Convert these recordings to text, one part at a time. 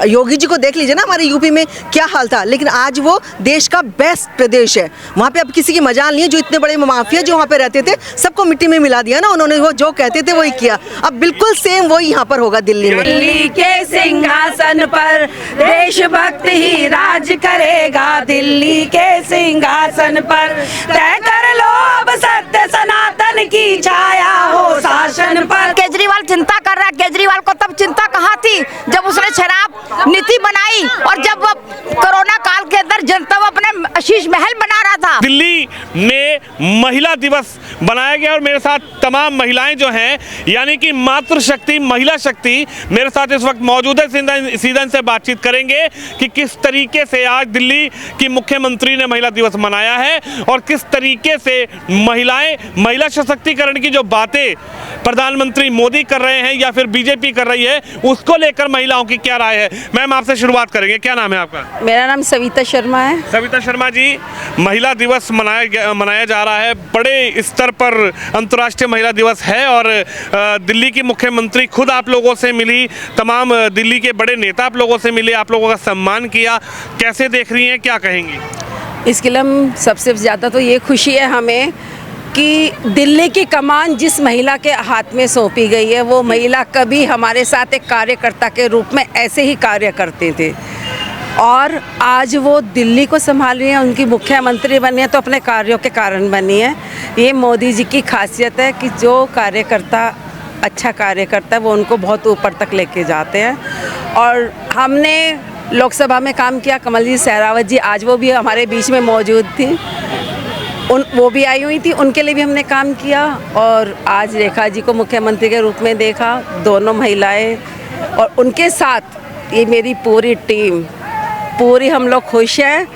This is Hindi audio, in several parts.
योगी जी को देख लीजिए ना, हमारे यूपी में क्या हाल था, लेकिन आज वो देश का बेस्ट प्रदेश है। वहाँ पे अब किसी की मजाल नहीं है। जो इतने बड़े माफिया जो वहाँ पे रहते थे सबको मिट्टी में मिला दिया ना उन्होंने, वो जो कहते थे वही किया। अब बिल्कुल सेम वही यहाँ पर होगा दिल्ली में। दिल्ली के सिंहासन पर देशभक्त ही राज करेगा, दिल्ली के सिंहासन पर तय कर लो अब सत्य सनातन की छाया हो शासन पर। केजरीवाल चिंता कर रहा है। केजरीवाल को तब चिंता कहाँ थी जब उसने शराब नीति बनाई और जब वो कोरोना काल के अंदर जनता वो अपने शीश महल बना रहा था। दिल्ली में महिला दिवस बनाया गया और मेरे साथ तमाम महिलाएं जो हैं, यानी कि मातृशक्ति, महिला शक्ति मेरे साथ इस वक्त मौजूद है। सीधा इनसे बातचीत करेंगे कि किस तरीके से आज दिल्ली की मुख्यमंत्री ने महिला दिवस मनाया है और किस तरीके से महिलाएं, महिला सशक्तिकरण की जो बातें प्रधानमंत्री मोदी कर रहे हैं या फिर बीजेपी कर रही है, उसको लेकर महिलाओं की क्या राय है। मैम आपसे शुरुआत करेंगे, क्या नाम है आपका? मेरा नाम सविता शर्मा है। सविता शर्मा जी, महिला दिवस मनाया जा रहा है, बड़े स्तर पर अंतर्राष्ट्रीय महिला दिवस है और दिल्ली की मुख्यमंत्री खुद आप लोगों से मिली, तमाम दिल्ली के बड़े नेता आप लोगों से मिले, आप लोगों का सम्मान किया, कैसे देख रही हैं, क्या कहेंगी? इसके लिए हम सबसे ज़्यादा तो ये खुशी है हमें कि दिल्ली की कमान जिस महिला के हाथ में सौंपी गई है, वो महिला कभी हमारे साथ एक कार्यकर्ता के रूप में ऐसे ही कार्य करते थे और आज वो दिल्ली को संभाल रही है, उनकी मुख्यमंत्री बनी है तो अपने कार्यों के कारण बनी है। ये मोदी जी की खासियत है कि जो कार्यकर्ता अच्छा कार्य करता है वो उनको बहुत ऊपर तक लेके जाते हैं। और हमने लोकसभा में काम किया, कमल जी सहरावत जी आज वो भी हमारे बीच में मौजूद थी, वो भी आई हुई थी, उनके लिए भी हमने काम किया और आज रेखा जी को मुख्यमंत्री के रूप में देखा, दोनों महिलाएं और उनके साथ ये मेरी पूरी टीम, पूरी हम लोग खुश हैं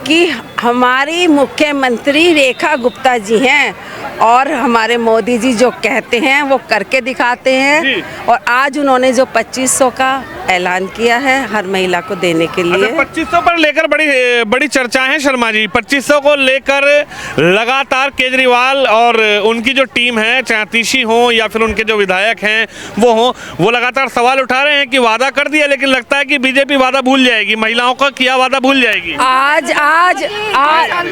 कि हमारी मुख्यमंत्री रेखा गुप्ता जी हैं और हमारे मोदी जी जो कहते हैं वो करके दिखाते हैं। और आज उन्होंने जो 2500 का ऐलान किया है हर महिला को देने के लिए। 2500 पर लेकर बड़ी चर्चाएं हैं शर्मा जी। 2500 को लेकर लगातार केजरीवाल और उनकी जो टीम है, चाहे आतिशी हो या फिर उनके जो विधायक हैं वो लगातार सवाल उठा रहे हैं कि वादा कर दिया, लेकिन लगता है कि बीजेपी वादा भूल जाएगी, महिलाओं का किया वादा भूल जाएगी। आज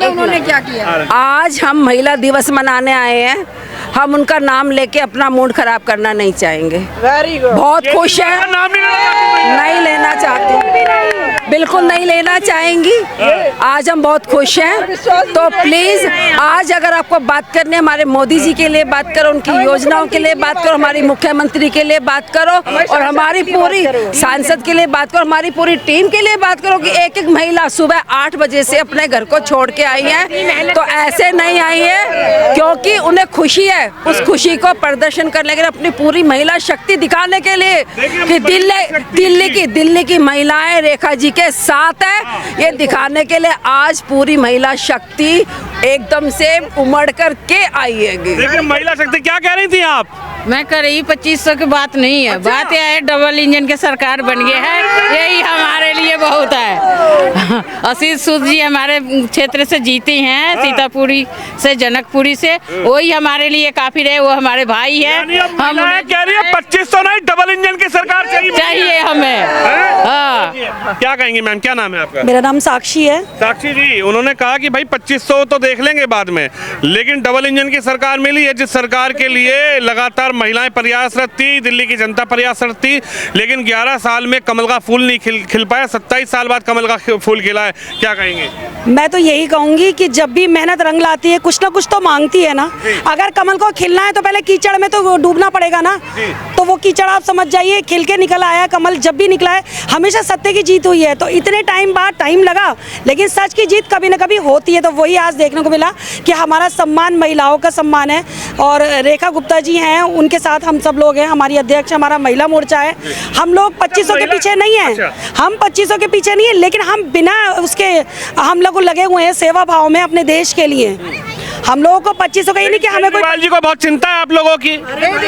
उन्होंने क्या किया? आज हम महिला दिवस मनाने आए हैं, हम उनका नाम लेके अपना मूड खराब करना नहीं चाहेंगे। बहुत खुश है, नहीं लेना चाहते, बिल्कुल नहीं लेना चाहेंगी। आज हम बहुत खुश हैं, तो प्लीज आज अगर आपको बात करनी है हमारे मोदी जी के लिए बात करो, उनकी योजनाओं के लिए बात करो, हमारी मुख्यमंत्री के लिए बात करो और हमारी पूरी सांसद के लिए बात करो, हमारी पूरी टीम के लिए बात करो कि एक एक महिला सुबह 8 बजे से अपने घर को छोड़ के आई है, तो ऐसे नहीं आई है क्योंकि उन्हें खुशी है, उस खुशी को प्रदर्शन करने के लिए, अपनी पूरी महिला शक्ति दिखाने के लिए कि दिल्ली की महिलाएं रेखा जी के साथ है, ये दिखाने के लिए आज पूरी महिला शक्ति एकदम से उमड़ कर के आई है। देखिए महिला शक्ति क्या कह रही थी आप? मैं कह रही 2500 की बात नहीं है। बात यह है डबल इंजन की सरकार बन गई है, यही हमारे लिए बहुत है। आशीष सूद जी हमारे क्षेत्र से जीती हैं, सीतापुरी से, जनकपुरी से, वही हमारे लिए काफी रहे, वो हमारे भाई है। हम कह रही है 2500 नहीं, डबल इंजन की सरकार चाहिए हमें। हाँ। क्या कहेंगे मैम, क्या नाम है आपका? मेरा नाम साक्षी है। साक्षी जी, उन्होंने कहा कि भाई 2500 तो देख लेंगे बाद में, लेकिन डबल इंजन की सरकार मिली है, जिस सरकार के लिए लगातार महिलाएं प्रयासरत थी, दिल्ली की जनता प्रयासरत थी, लेकिन 11 साल में कमल का फूल नहीं खिल पाया, 27 साल बाद कमल का फूल खिला है, क्या कहेंगे? मैं तो यही कहूंगी कि जब भी मेहनत रंग लाती है कुछ ना कुछ तो मांगती है ना। अगर कमल को खिलना है तो पहले कीचड़ में तो डूबना पड़ेगा ना, तो वो कीचड़ आप समझ जाइए खिल के निकल आया कमल। जब भी निकला है हमेशा सत्य की जीत हुई है, तो इतने टाइम बाद टाइम लगा, लेकिन सच की जीत कभी ना कभी होती है। तो वही आज देखने को मिला कि हमारा सम्मान महिलाओं का सम्मान है और रेखा गुप्ता जी हैं, उनके साथ हम सब लोग हैं, हमारी अध्यक्ष, हमारा महिला मोर्चा है। हम लोग 2500 के पीछे नहीं है, हम 2500 के पीछे नहीं है, लेकिन हम बिना उसके हम लोग लगे हुए हैं सेवा भाव में अपने देश के लिए। हम लोगों को 2500 का ही नहीं कि हमें कोई केजरीवाल जी को बहुत चिंता है आप लोगों की,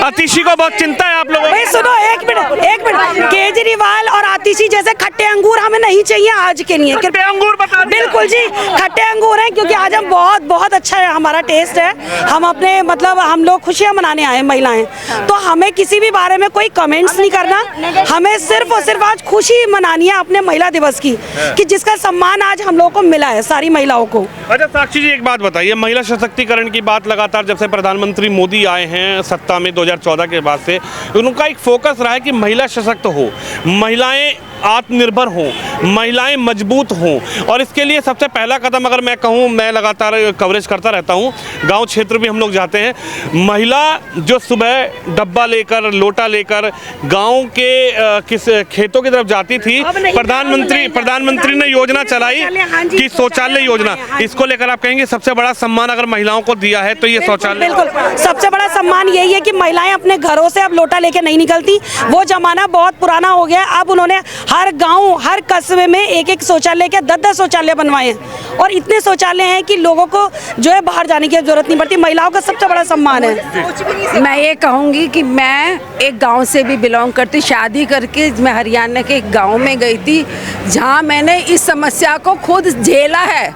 आतिशी को बहुत चिंता है आप लोगों भाई की। सुनो एक मिनट केजरीवाल और आतिशी जैसे खट्टे अंगूर हमें नहीं चाहिए आज के लिए। खट्टे अंगूर बता दिया। बिल्कुल जी खट्टे अंगूर हैं, क्योंकि आज हम बहुत अच्छा है हमारा टेस्ट है। हम अपने मतलब हम लोग खुशियां मनाने आए महिलाएं, तो हमें किसी भी बारे में कोई कमेंट्स नहीं करना। हमें सिर्फ और सिर्फ आज खुशी मनानी है अपने महिला दिवस की, कि जिसका सम्मान आज हम लोगों को मिला है सारी महिलाओं को। अच्छा साक्षी जी एक बात बताइए, महिला सशक्तिकरण की बात लगातार जब से प्रधानमंत्री मोदी आए हैं सत्ता में 2014 के बाद से, उनका एक फोकस रहा है कि महिला सशक्त हो, महिलाएं आत्मनिर्भर हों, महिलाएं मजबूत हों। और इसके लिए सबसे पहला कदम अगर मैं कहूँ, मैं लगातार कवरेज करता रहता हूँ, गांव क्षेत्र भी हम लोग जाते हैं, महिला जो सुबह डब्बा लेकर लोटा लेकर गांव के किस खेतों की तरफ जाती थी, प्रधानमंत्री ने योजना चलाई कि शौचालय योजना, इसको लेकर आप कहेंगे सबसे बड़ा सम्मान अगर महिलाओं को दिया है तो ये शौचालय। बिल्कुल सबसे बड़ा सम्मान यही है कि महिलाएं अपने घरों से अब लोटा लेके नहीं निकलती। वो जमाना बहुत पुराना हो गया। अब उन्होंने हर गांव हर कस्बे में एक शौचालय के 10 शौचालय बनवाए हैं, और इतने शौचालय हैं कि लोगों को जो है बाहर जाने की जरूरत नहीं पड़ती। महिलाओं का सबसे बड़ा सम्मान है। मैं ये कहूँगी कि मैं एक गांव से भी बिलोंग करती, शादी करके मैं हरियाणा के एक गांव में गई थी, जहां मैंने इस समस्या को खुद झेला है।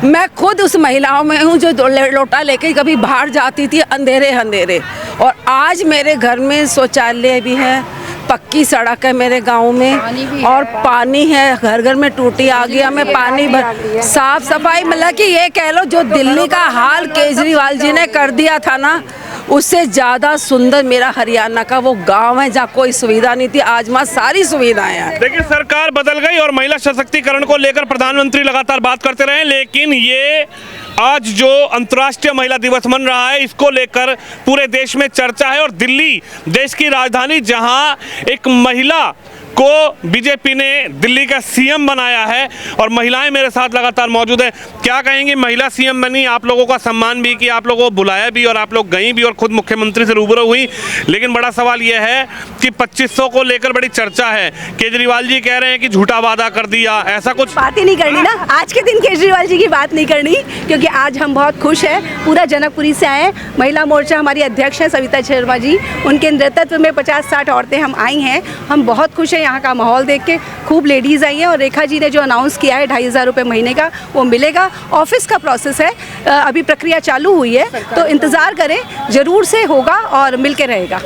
मैं खुद उस महिलाओं में हूँ जो लोटा लेके कभी बाहर जाती थी अंधेरे, और आज मेरे घर में शौचालय भी है, पक्की सड़क है मेरे गांव में, और पानी है, घर घर में टूटी आ गई, हमें पानी भर, साफ सफाई, मतलब कि ये कह लो जो दिल्ली का हाल केजरीवाल जी ने कर दिया था ना, उससे ज़्यादा सुंदर मेरा हरियाणा का वो गांव है जहाँ कोई सुविधा नहीं थी, आज वहाँ सारी सुविधाएं हैं। देखिए सरकार बदल गई और महिला सशक्तिकरण को लेकर प्रधानमंत्री लगातार बात करते रहे, लेकिन ये आज जो अंतर्राष्ट्रीय महिला दिवस मन रहा है, इसको लेकर पूरे देश में चर्चा है। और दिल्ली देश की राजधानी, जहां एक महिला को बीजेपी ने दिल्ली का सीएम बनाया है, और महिलाएं मेरे साथ लगातार मौजूद है। क्या कहेंगे, महिला सीएम बनी, आप लोगों का सम्मान भी किया, आप लोगों को बुलाया भी, और आप लोग गई भी और खुद मुख्यमंत्री से रूबरू हुई, लेकिन बड़ा सवाल यह है कि 2500 को लेकर बड़ी चर्चा है। केजरीवाल जी कह रहे हैं कि झूठा वादा कर दिया, ऐसा कुछ बात ही नहीं करनी ना, आज के दिन केजरीवाल जी की बात नहीं करनी, क्योंकि आज हम बहुत खुश हैं। पूरा जनकपुरी से आए, महिला मोर्चा हमारी अध्यक्ष हैं सविता शर्मा जी, उनके नेतृत्व में 50-60 औरतें हम आई हैं। हम बहुत खुश हैं यहाँ का माहौल देख के, खूब लेडीज़ आई हैं, और रेखा जी ने जो अनाउंस किया है 2500 रुपये महीने का, वो मिलेगा। ऑफिस का प्रोसेस है, अभी प्रक्रिया चालू हुई है, तो इंतज़ार करें, ज़रूर से होगा और मिल के रहेगा।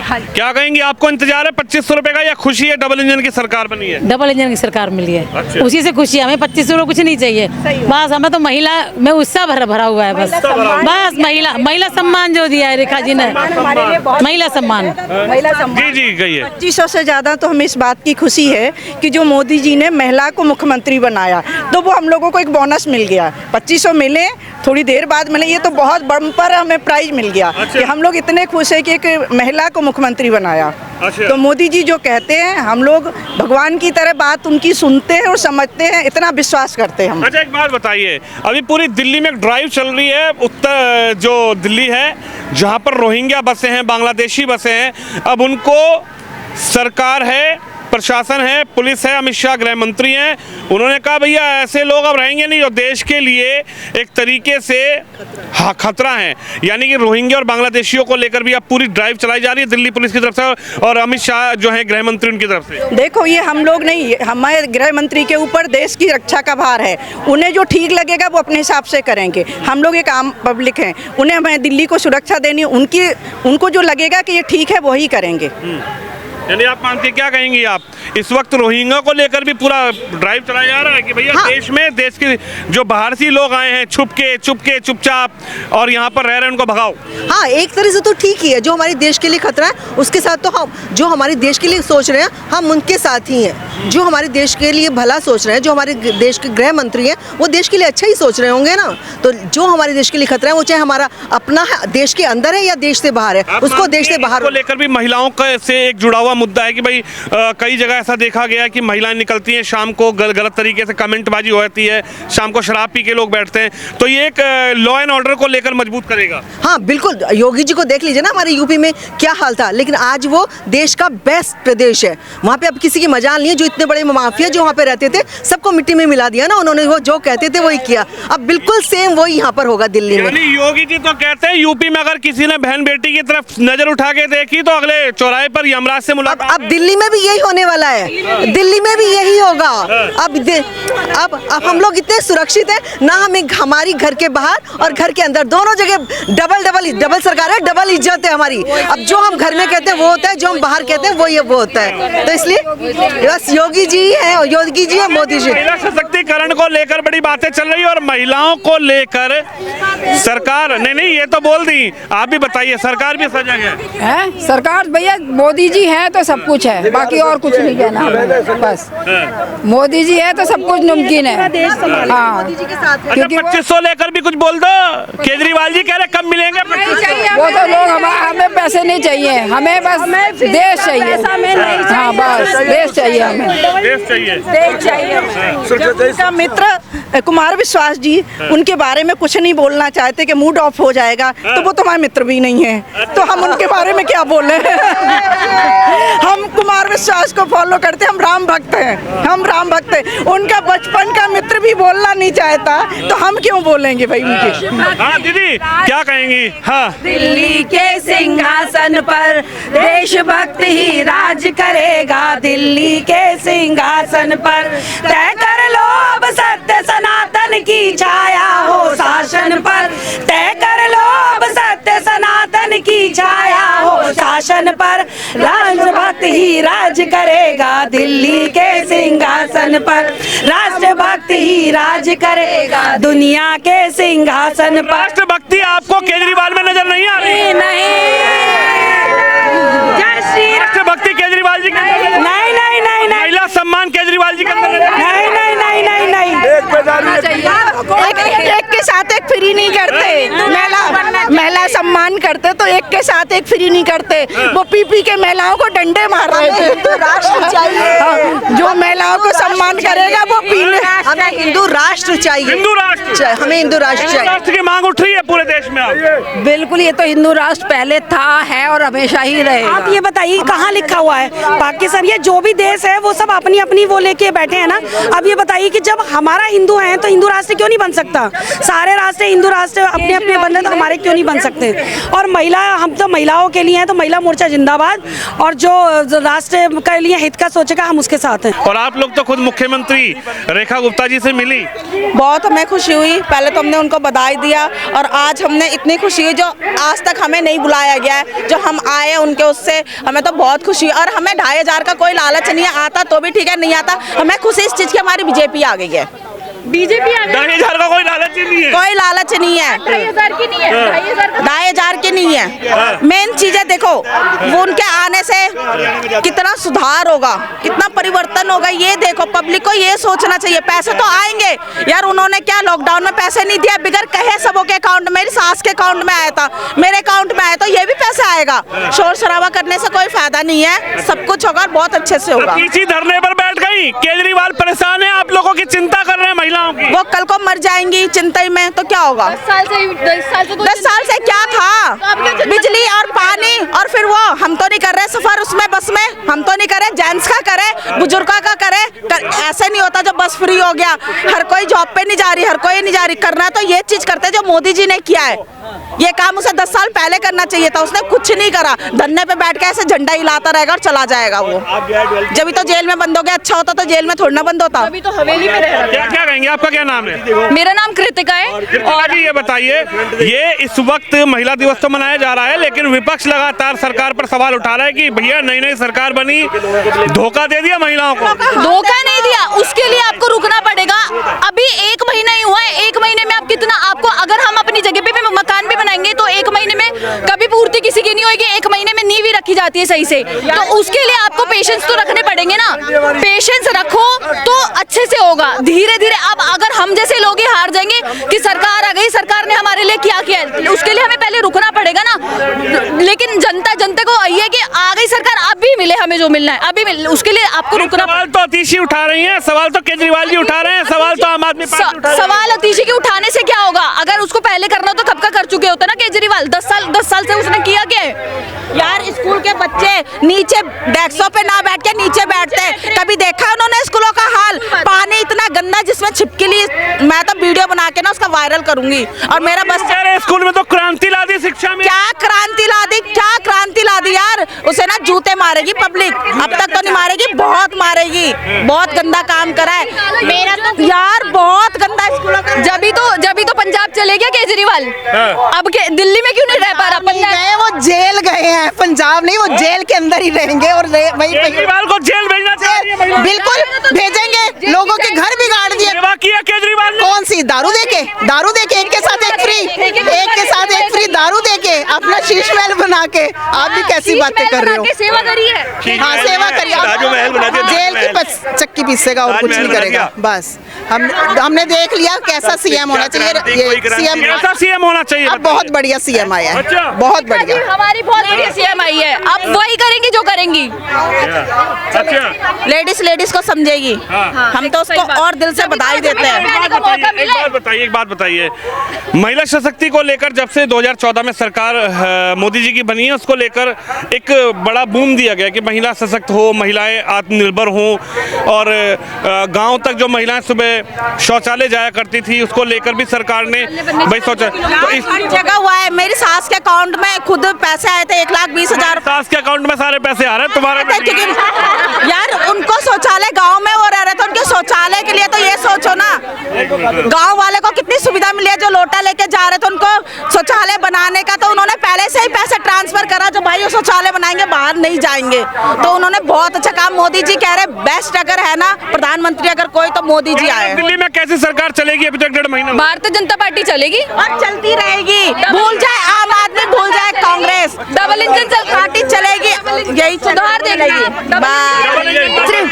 हाँ। क्या कहेंगे, आपको इंतजार है 2500 रुपये का, या खुशी है डबल इंजन की सरकार बनी है? डबल इंजन की सरकार मिली है। अच्छा। उसी से खुशी है, हमें 2500 कुछ नहीं चाहिए, बस हमें तो महिला में उत्साह भरा हुआ है, बस महिला सम्मान जो दिया है रेखा जी ने, महिला सम्मान। जी कहिए। 2500 से ज़्यादा तो हमें इस बात की खुशी है कि जो मोदी जी ने महिला को मुख्यमंत्री बनाया, तो वो हम लोगों को एक बोनस मिल गया। 2500 मिले, थोड़ी देर बाद मिले, ये तो बहुत बम्पर हमें प्राइज मिल गया। अच्छा। कि हम लोग इतने खुश हैं कि एक महिला को मुख्यमंत्री बनाया। अच्छा। तो मोदी जी जो कहते हैं, हम लोग भगवान की तरह बात उनकी सुनते हैं और समझते हैं, इतना विश्वास करते हैं हम। अच्छा एक बात बताइए, अभी पूरी दिल्ली में एक ड्राइव चल रही है, उत्तर जो दिल्ली है जहां पर रोहिंग्या बसे हैं, बांग्लादेशी बसे हैं, अब उनको सरकार है, प्रशासन है, पुलिस है, अमित शाह गृह मंत्री हैं, उन्होंने कहा भैया ऐसे लोग अब रहेंगे नहीं जो देश के लिए एक तरीके से खतरा है। यानी कि रोहिंग्या और बांग्लादेशियों को लेकर भी अब पूरी ड्राइव चलाई जा रही है दिल्ली पुलिस की तरफ से और अमित शाह जो है गृह मंत्री उनकी तरफ से। देखो ये हम लोग नहीं, हमारे गृह मंत्री के ऊपर देश की रक्षा का भार है, उन्हें जो ठीक लगेगा वो अपने हिसाब से करेंगे। हम लोग एक आम पब्लिक हैं, उन्हें हमें दिल्ली को सुरक्षा देनी, उनको जो लगेगा कि ये ठीक है वही करेंगे। यानी आप मानते, क्या कहेंगे आप, इस वक्त रोहिंग्या को लेकर भी पूरा ड्राइव चलाया जा रहा है कि भैया हाँ। देश के जो बाहर से लोग आए हैं चुपचाप और यहाँ पर रह रहे हैं उनको भगाओ? हाँ, एक तरह से तो ठीक ही है, जो हमारे देश के लिए खतरा है उसके साथ तो हम, जो हमारे देश के लिए सोच रहे हैं हम उनके साथ ही हैं। जो हमारे देश के लिए भला सोच रहे हैं, जो हमारे देश के गृह मंत्री हैं, वो देश के लिए अच्छा ही सोच रहे होंगे ना। तो जो हमारे देश के लिए खतरा है, वो चाहे हमारा अपना है, देश के अंदर है या देश से बाहर है, उसको देश से बाहर को लेकर भी महिलाओं का से एक जुड़ा हुआ मुद्दा है कि भाई कई जगह ऐसा देखा गया है कि महिलाएं निकलती हैं शाम को, गलत तरीके से कमेंटबाजी हो जाती है, शाम को शराब पी के लोग बैठते हैं, तो ये एक लॉ एंड ऑर्डर को लेकर मजबूत करेगा। हाँ बिल्कुल, योगी जी को देख लीजिए ना हमारे यूपी में क्या हाल था, लेकिन आज वो देश का बेस्ट प्रदेश है। वहाँ पे अब किसी की मजाल नहीं है। जो इतने बड़े माफिया जो वहाँ पे रहते थे सबको मिट्टी में मिला दिया ना उन्होंने, वो जो कहते थे वही किया। अब बिल्कुल सेम वही यहाँ पर होगा दिल्ली में। यानी योगी जी तो कहते हैं यूपी में अगर किसी ने बहन बेटी की तरफ नजर उठा के देखी तो अगले चौराहे पर यमराज से मुलाकात। अब दिल्ली में भी यही होने वाला है, दिल्ली में भी यही होगा। अब हम लोग इतने सुरक्षित हैं ना, हमें हमारी घर के बाहर और घर के अंदर दोनों जगह डबल सरकार है, डबल इज्जत है हमारी। अब जो हम घर में कहते हैं वो होता है, जो हम बाहर कहते हैं वो होता है। तो इसलिए बस योगी जी है, योगी जी है, मोदी जी। महिला सशक्तिकरण को लेकर बड़ी बातें चल रही है और महिलाओं को लेकर सरकार नहीं ये तो बोल दी, आप भी बताइए, सरकार भी सजग है? सरकार भैया मोदी जी है तो सब कुछ है, बाकी और कुछ नहीं कहना हमें। बस मोदी जी है तो सब कुछ मुमकिन है। हाँ, क्योंकि 2500 लेकर भी कुछ बोल दो, केजरीवाल जी कह रहे कब मिलेंगे? वो तो लोग हमें पैसे नहीं चाहिए, हमें बस देश चाहिए। हाँ बस देश चाहिए, हमें देश चाहिए। का मित्र कुमार विश्वास जी, उनके बारे में कुछ नहीं बोलना चाहते कि मूड ऑफ हो जाएगा, तो वो तो हमारे मित्र भी नहीं है, तो हम उनके बारे में क्या बोले। हम कुमार विश्वास को फॉलो करते, हम राम भक्त हैं, हम राम भक्त हैं। उनका बचपन का मित्र भी बोलना नहीं चाहता, तो हम क्यों बोलेंगे भाई उनके। हाँ दीदी क्या कहेंगी? हाँ, दिल्ली के सिंहासन पर देशभक्त ही राज करेगा, दिल्ली के सिंहासन पर तय कर लो अब सत्य सनातन की छाया हो शासन पर, तय कर लो अब सत्य सनातन की छाया हो शासन पर, राष्ट्रभक्त ही राज करेगा, दिल्ली के सिंहासन पर राष्ट्रभक्त ही राज करेगा, दुनिया के सिंहासन पर। राष्ट्रभक्ति आपको केजरीवाल में नजर नहीं आ रही? नहीं, जय श्री राष्ट्रभक्ति केजरीवाल जी के अंदर नहीं नहीं नहीं नहीं, महिला सम्मान केजरीवाल जी के अंदर नहीं नहीं नहीं नहीं नहीं, एक के साथ एक फ्री नहीं करते, महिला सम्मान करते तो एक के साथ एक फ्री नहीं करते। वो पी के महिलाओं को डंडे मार रहे थे। हिंदू राष्ट्र चाहिए, जो महिलाओं को सम्मान करेगा वो पीने। हमें हिंदू राष्ट्र चाहिए, हिंदू राष्ट्र, हमें हिंदू राष्ट्र चाहिए। राष्ट्र की मांग उठ रही है पूरे देश में अब। बिल्कुल, ये तो हिंदू राष्ट्र पहले था, है और हमेशा ही रहेगा। आप ये बताइए कहाँ लिखा हुआ है पाकिस्तान? ये जो भी देश है वो सब अपनी अपनी वो लेके बैठे हैं ना। अब ये बताइए कि जब हमारा हिंदू है तो हिंदू राष्ट्र क्यों नहीं बन सकता? सारे राष्ट्र हिंदू राष्ट्र अपने अपने बन रहे तो हमारे क्यों नहीं बन सकते? और महिला, हम तो महिलाओं के लिए हैं तो महिला मोर्चा जिंदाबाद, और जो राष्ट्र के लिए हित का सोचेगा हम उसके साथ हैं। और आप लोग तो खुद मुख्यमंत्री रेखा गुप्ता जी से मिली, बहुत हमें खुशी हुई। पहले तो हमने उनको बधाई दिया और आज हमने इतनी खुशी हुई जो आज तक हमें नहीं बुलाया गया है, जो हम आए उनके उससे हमें तो बहुत खुशी। और हमें 2500 का कोई लालच नहीं है, आता तो भी ठीक है, नहीं आता हमें खुशी इस चीज़ की हमारी बीजेपी आ गई है। बीजेपी 2500 का कोई लालच ही नहीं है, कोई लालच नहीं है, 2500 की नहीं है, 2500 की नहीं है। मेन चीज है, देखो वो उनके आने से कितना सुधार होगा, कितना परिवर्तन होगा, ये देखो पब्लिक को ये सोचना चाहिए। पैसे तो आएंगे यार, उन्होंने क्या लॉकडाउन में पैसे नहीं दिया, बिगर कहे सबों के अकाउंट, मेरी सास के अकाउंट में आया था, मेरे अकाउंट में आया, तो ये भी पैसा आएगा। शोर शराबा करने से कोई फायदा नहीं है, सब कुछ होगा, बहुत अच्छे से होगा। इसी धरने पर बैठ गई, केजरीवाल परेशान है, आप लोगों की चिंता कर रहे हैं महिलाओं की। वो कल को मर जाएंगी चिंता में, तो क्या होगा? 10 साल से क्या था? बिजली और पानी, और फिर वो हम तो नहीं कर रहे सफर उसमें, बस में हम तो नहीं करे, जेंट्स का करे, बुजुर्गों का करे। ऐसे नहीं होता जब बस फ्री हो गया, हर कोई जॉब पे नहीं जा रही, हर कोई नहीं जा रही। करना तो ये चीज करते जो मोदी जी ने किया है, ये काम उसे 10 साल पहले करना चाहिए था, उसने कुछ नहीं करा। धरने पे बैठ के ऐसे झंडा हिलाता रहेगा और चला जाएगा वो। जब तो जेल में बंद हो गया, अच्छा होता तो जेल में थोड़ा ना बंद होता। अभी तो हवेली में रह रहा है। क्या कहेंगे, आपका क्या नाम है? मेरा नाम कृतिका है। और ये बताइए, ये इस वक्त महिला दिवस तो मनाया जा रहा है, लेकिन विपक्ष लगातार सरकार पर सवाल उठा रहा है कि भैया नई सरकार बनी, धोखा दे दिया महिलाओं को। धोखा नहीं दिया, उसके लिए आपको रुकना पड़ेगा। अभी 1 महीना ही हुआ है, 1 महीने में आप कितना, आपको अगर हम अपनी जगह पे भी मकान भी बनाएंगे तो 1 महीने में कभी पूर्ति किसी की नहीं होगी। 1 महीने में नींव भी रखी जाती है सही से, तो उसके लिए आपको पेशेंस तो रखने पड़ेंगे ना। पेशेंस रखो तो अच्छे से होगा, धीरे धीरे। अब अगर हम जैसे लोग ही हार जाएंगे कि सरकार आ गई, सरकार ने हमारे लिए क्या किया, उसके लिए हमें पहले रुकना पड़ेगा ना। लेकिन जनता को ये कि आ गई सरकार, अभी मिले हमें जो मिलना है, अभी मिले, उसके लिए आपको रुकना। सवाल तो अतीशी उठा रही हैं, सवाल तो केजरीवाल जी उठा रहे हैं, सवाल तो आम आदमी पार्टी उठा रही है। सवाल अतीशी के उठाने से क्या होगा? अगर उसको पहले करना हो तो कब का कर चुके होते ना केजरीवाल। 10 साल से उसने किया क्या है? यार स्कूल के बच्चे नीचे डेस्कों पे ना बैठ के नीचे बैठते हैं। कभी देखा उन्होंने स्कूलों का हाल? पानी इतना गंदा जिसमें छिपकली, मैं तो वीडियो बना के ना उसका वायरल करूंगी। और मेरा बस स्कूल में तो क्रांति ला दी शिक्षा में। क्या क्रांति ला दी, क्या क्रांति ला दी यार? उसे ना जूते मारेगी पब्लिक, अब तक तो नहीं मारेगी, बहुत मारेगी। बहुत गंदा काम करा है मेरा तो यार, बहुत गंदा स्कूलों का। जब तो पंजाब चले गया केजरीवाल। अब दिल्ली में क्यों नहीं रह पा रहा? गए, वो जेल गए हैं, पंजाब नहीं, वो जेल के अंदर ही रहेंगे और केजरीवाल को जेल भेजना चाहिए। बिल्कुल भेजेंगे, लोगों के घर बिगाड़ दिए। किया केजरीवाल ने। कौन सी दारू देके एक के साथ एक फ्री दारू देके अपना शीश महल बना के। आप भी कैसी बातें कर रहे हो? सेवा करी है। हाँ, सेवा करिए। जेल की चक्की पीसेगा और कुछ नहीं करेगा। बस हमने देख लिया कैसा सीएम होना चाहिए। कैसा सीएम होना चाहिए? अब बहुत बढ़िया सीएम आया है, बहुत बढ़िया। हमारी बहुत बढ़िया सीएम आई है, अब वही करेंगी जो करेंगी। लेडीज को समझेगी। हम तो उसको और दिल से बधाई देते हैं। एक बात बताइए, महिला सशक्ति को लेकर जब से 2014 में सरकार मोदी जी की बनी है, उसको लेकर एक बड़ा बूम दिया गया कि महिला सशक्त हो, महिलाएं आत्मनिर्भर हों, और गांव तक जो महिलाएं सुबह शौचालय जाया करती थी, उसको लेकर भी सरकार ने भाई शौचालय तो इस जगह हुआ है। मेरी सास के अकाउंट में खुद पैसे आए थे 1,20,000। सास के अकाउंट में सारे पैसे आ रहे हैं तुम्हारे? यार उनको शौचालय गाँव में वो रह रहे थे, उनके शौचालय के लिए तो ये सोचो ना, गांव वाले को कितनी सुविधा मिली है। जो लोटा लेके जा रहे थे उनको शौचालय बनाने का, तो उन्होंने पहले से ही पैसे ट्रांसफर करा, जो भाई वो शौचालय बनाएंगे बाहर नहीं जाएंगे। तो उन्होंने बहुत अच्छा काम, मोदी जी कह रहे बेस्ट अगर है ना प्रधानमंत्री अगर कोई तो मोदी जी आए। दिल्ली में कैसी सरकार चलेगी? अभी तक 1.5 महीना भारतीय जनता पार्टी चलेगी और चलती रहेगी। भूल जाए आम आदमी, भूल जाए कांग्रेस, डबल इंजन पार्टी चलेगी, यही सुधार देगी।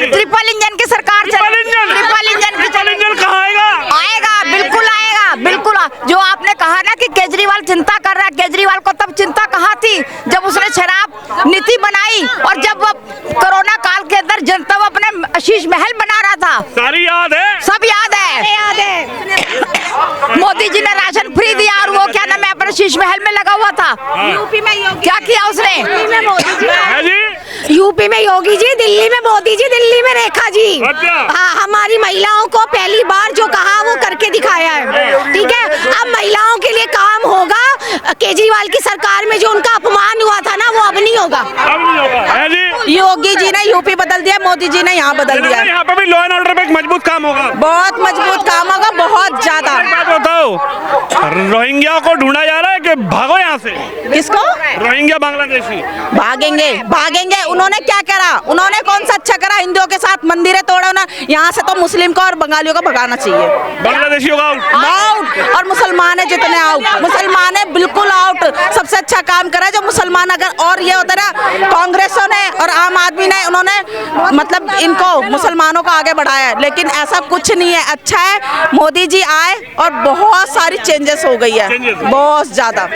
ट्रिपल इंजन की सरकार, ट्रिपल इंजन कहाँ आएगा? बिल्कुल आएगा, बिल्कुल। जो आपने कहा ना कि केजरीवाल चिंता कर रहा है, केजरीवाल को तब चिंता कहाँ थी जब उसने शराब नीति बनाई और जब वो कोरोना काल के अंदर जनता वो अपने शीश महल बना रहा था। सारी याद है, सब याद है। मोदी जी ने राशन फ्री दिया और वो क्या नाम है अपने शीश महल में लगा हुआ था। यूपी में क्या किया उसने? यूपी में योगी जी, दिल्ली में मोदी जी, दिल्ली में रेखा जी। हाँ, हमारी महिलाओं को पहली बार जो कहा वो करके दिखाया है। ठीक है, अब महिलाओं के लिए काम होगा। केजरीवाल की सरकार में जो उनका अपमान हुआ था ना, वो अब नहीं होगा। योगी जी ने यूपी बदल दिया, मोदी जी ने यहाँ बदल दिया। यहाँ पे भी लॉ एंड ऑर्डर पे एक मजबूत काम होगा, बहुत मजबूत काम होगा, बहुत ज्यादा। बताओ, रोहिंग्या को ढूंढा जा रहा है कि भागो यहाँ से। किसको? रोहिंग्या बांग्लादेशी। भागेंगे। उन्होंने क्या करा? उन्होंने कौन सा अच्छा करा? हिंदुओं के साथ मंदिरें तोड़ा ना, यहाँ से तो मुस्लिम को और बंगालियों को भगाना चाहिए। बांग्लादेशियों का आउट और मुसलमान है जितने आउट, मुसलमान है बिल्कुल आउट। सबसे अच्छा काम करा जो मुसलमान। अगर और ये होता ना, कांग्रेसों ने और आम आदमी ने, उन्होंने मतलब इनको मुसलमानों को आगे बढ़ाया है, लेकिन ऐसा कुछ नहीं है। अच्छा है मोदी जी आए और बहुत सारी चेंजेस हो गई है, बहुत ज्यादा।